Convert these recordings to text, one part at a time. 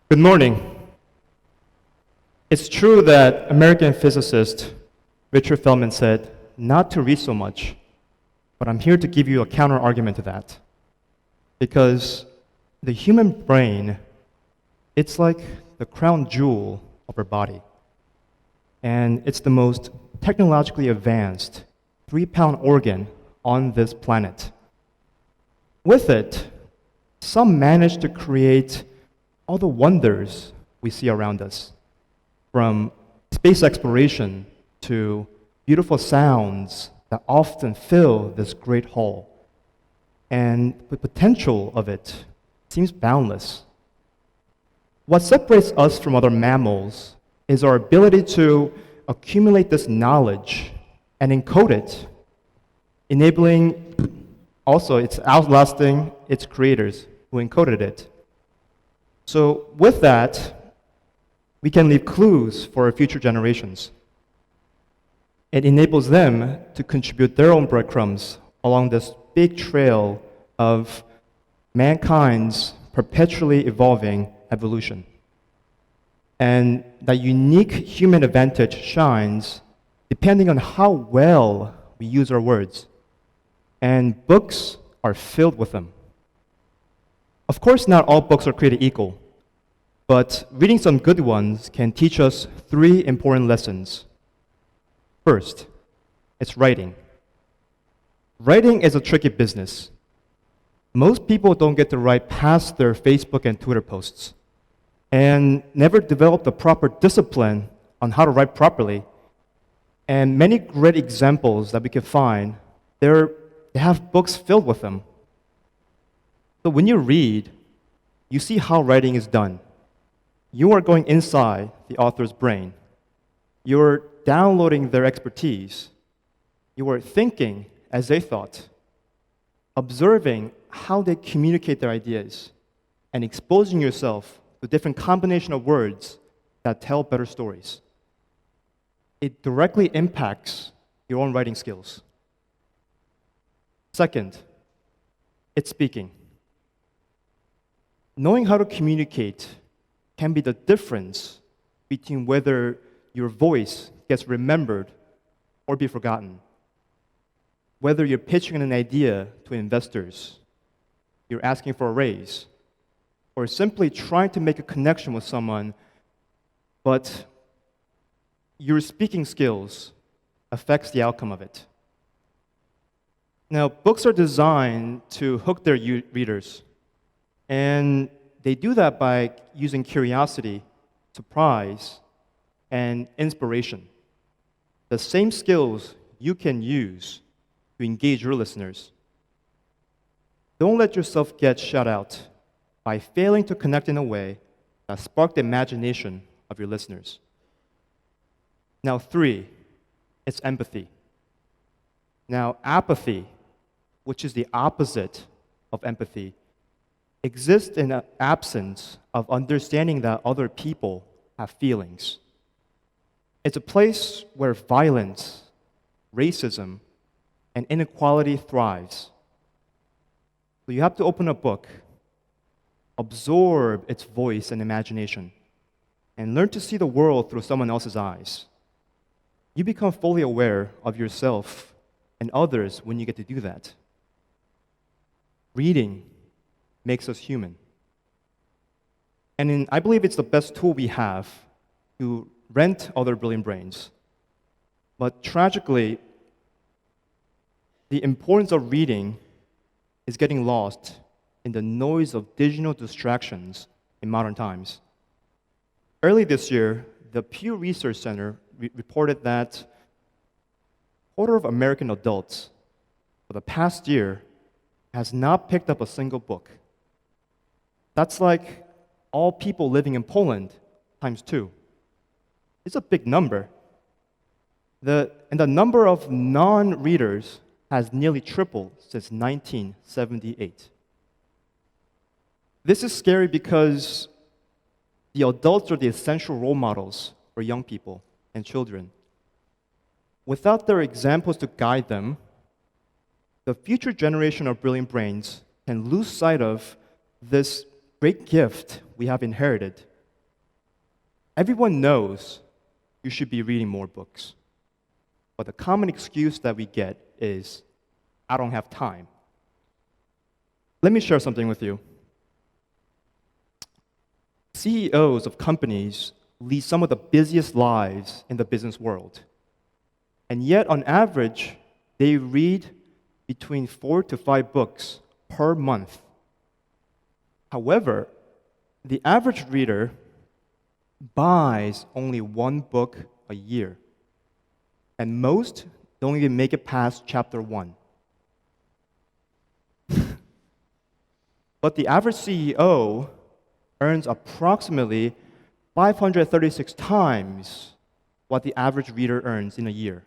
Good morning. It's true that American physicist Richard Feldman said not to read so much, but I'm here to give you a counter argument to that. Because the human brain, it's like the crown jewel of our body. And it's the most technologically advanced 3-pound organ on this planet. With it, some managed to create all the wonders we see around us, from space exploration to beautiful sounds that often fill this great hall. And the potential of it seems boundless. What separates us from other mammals is our ability to accumulate this knowledge and encode it, enabling also it's outlasting its creators who encoded it. So with that, we can leave clues for our future generations. It enables them to contribute their own breadcrumbs along this big trail of mankind's perpetually evolving evolution. And that unique human advantage shines depending on how well we use our words. And books are filled with them. Of course, not all books are created equal, but reading some good ones can teach us 3 important lessons. First, it's writing. Writing is a tricky business. Most people don't get to write past their Facebook and Twitter posts and never develop the proper discipline on how to write properly. And many great examples that we can find, they have books filled with them. So when you read, you see how writing is done. You are going inside the author's brain. You're downloading their expertise. You are thinking as they thought, observing how they communicate their ideas, and exposing yourself to different combination of words that tell better stories. It directly impacts your own writing skills. Second, it's speaking. Knowing how to communicate can be the difference between whether your voice gets remembered or be forgotten. Whether you're pitching an idea to investors, you're asking for a raise, or simply trying to make a connection with someone, but your speaking skills affects the outcome of it. Now, books are designed to hook their readers, and they do that by using curiosity, surprise, and inspiration. The same skills you can use to engage your listeners. Don't let yourself get shut out by failing to connect in a way that sparks the imagination of your listeners. Now, 3, it's empathy. Now, apathy, which is the opposite of empathy, exists in an absence of understanding that other people have feelings. It's a place where violence, racism, and inequality thrives. So you have to open a book, absorb its voice and imagination, and learn to see the world through someone else's eyes. You become fully aware of yourself and others when you get to do that. Reading makes us human. And I believe it's the best tool we have to rent other brilliant brains. But tragically, the importance of reading is getting lost in the noise of digital distractions in modern times. Early this year, the Pew Research Center reported that a quarter of American adults for the past year has not picked up a single book. That's like all people living in Poland times 2. It's a big number. And the number of non-readers has nearly tripled since 1978. This is scary because the adults are the essential role models for young people and children. Without their examples to guide them, the future generation of brilliant brains can lose sight of this great gift we have inherited everyone knows you should be reading more books. But the common excuse that we get is, I don't have time. Let me share something with you. CEOs of companies lead some of the busiest lives in the business world. And yet, on average, they read between 4 to 5 books per month. However, the average reader buys only 1 book a year. And most don't even make it past chapter 1. But the average CEO earns approximately 536 times what the average reader earns in a year.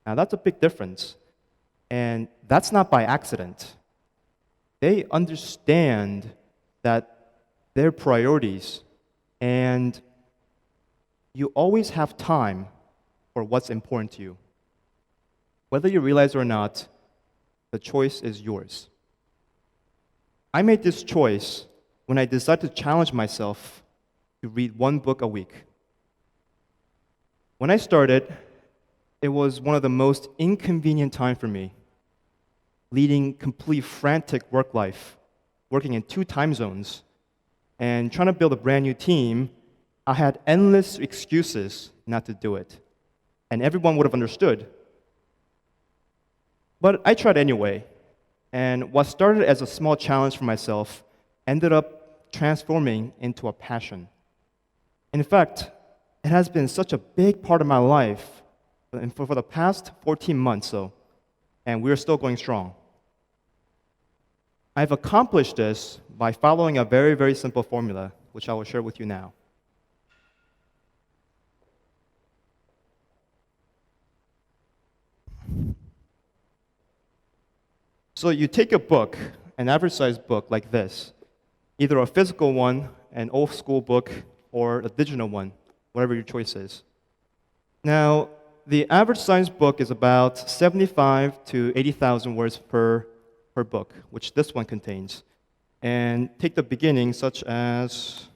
Now, that's a big difference. And that's not by accident. They understand that their priorities, and you always have time for what's important to you. Whether you realize it or not, the choice is yours. I made this choice when I decided to challenge myself to read 1 book a week. When I started, it was one of the most inconvenient times for me, leading complete frantic work life, working in 2 time zones, and trying to build a brand new team. I had endless excuses not to do it, and everyone would have understood. But I tried anyway, and what started as a small challenge for myself ended up transforming into a passion. In fact, it has been such a big part of my life for the past 14 months, and we're still going strong. I've accomplished this by following a very, very simple formula, which I will share with you now. So you take a book, an average-sized book like this, either a physical one, an old-school book, or a digital one, whatever your choice is. Now, the average-sized book is about 75 to 80,000 words per book, which this one contains. And take the beginning, such as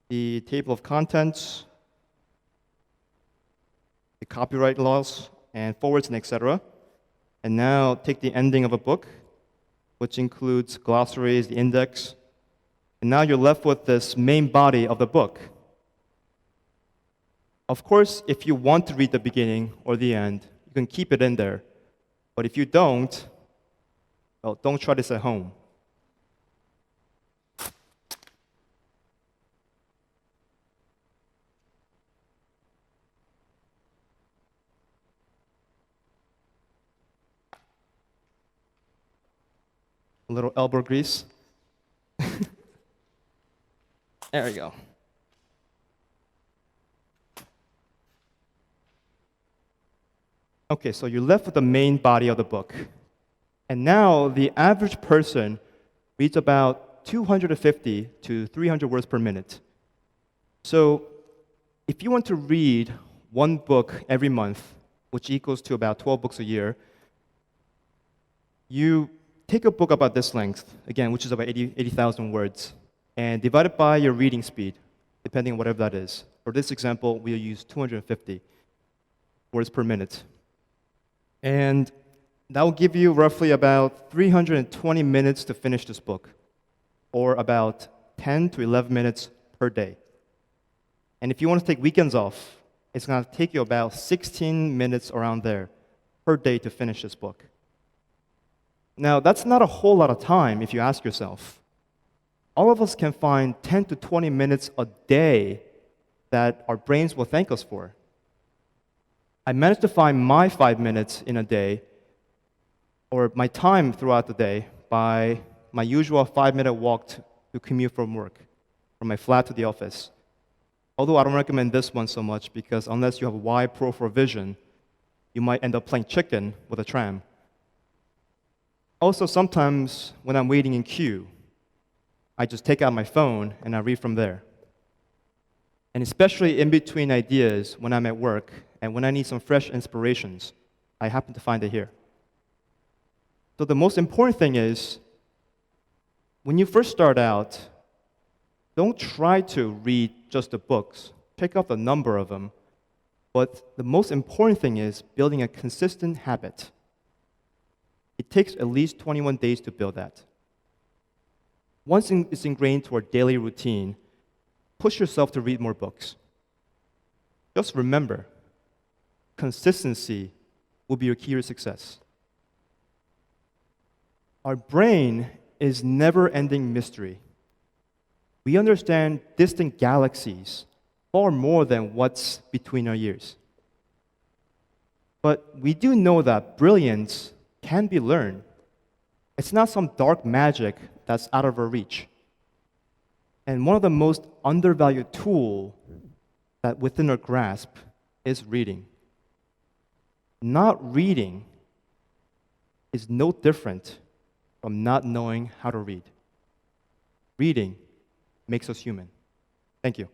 the table of contents, the copyright laws, and forwards, and etc. And now take the ending of a book, which includes glossaries, the index, and now you're left with this main body of the book. Of course, if you want to read the beginning or the end, you can keep it in there. But if you don't, well, don't try this at home. A little elbow grease. There we go. Okay, so you're left with the main body of the book. And now the average person reads about 250 to 300 words per minute. So if you want to read 1 book every month, which equals to about 12 books a year, you take a book about this length, again, which is about 80,000 words, and divide it by your reading speed, depending on whatever that is. For this example, we'll use 250 words per minute. And that will give you roughly about 320 minutes to finish this book, or about 10 to 11 minutes per day. And if you want to take weekends off, it's going to take you about 16 minutes around there per day to finish this book. Now, that's not a whole lot of time if you ask yourself. All of us can find 10 to 20 minutes a day that our brains will thank us for. I managed to find my 5 minutes in a day, or my time throughout the day, by my usual 5-minute walk to commute from work, from my flat to the office. Although I don't recommend this one so much because unless you have wide peripheral vision, you might end up playing chicken with a tram. Also, sometimes when I'm waiting in queue, I just take out my phone and I read from there. And especially in between ideas when I'm at work and when I need some fresh inspirations, I happen to find it here. So the most important thing is, when you first start out, Don't try to read just the books. Pick up a number of them. But the most important thing is building a consistent habit. It takes at least 21 days to build that. Once it's ingrained to our daily routine, push yourself to read more books. Just remember, consistency will be your key to success. Our brain is never-ending mystery. We understand distant galaxies far more than what's between our ears. But we do know that brilliance can be learned. It's not some dark magic that's out of our reach. And one of the most undervalued tools that within our grasp is reading. Not reading is no different from not knowing how to read. Reading makes us human. Thank you.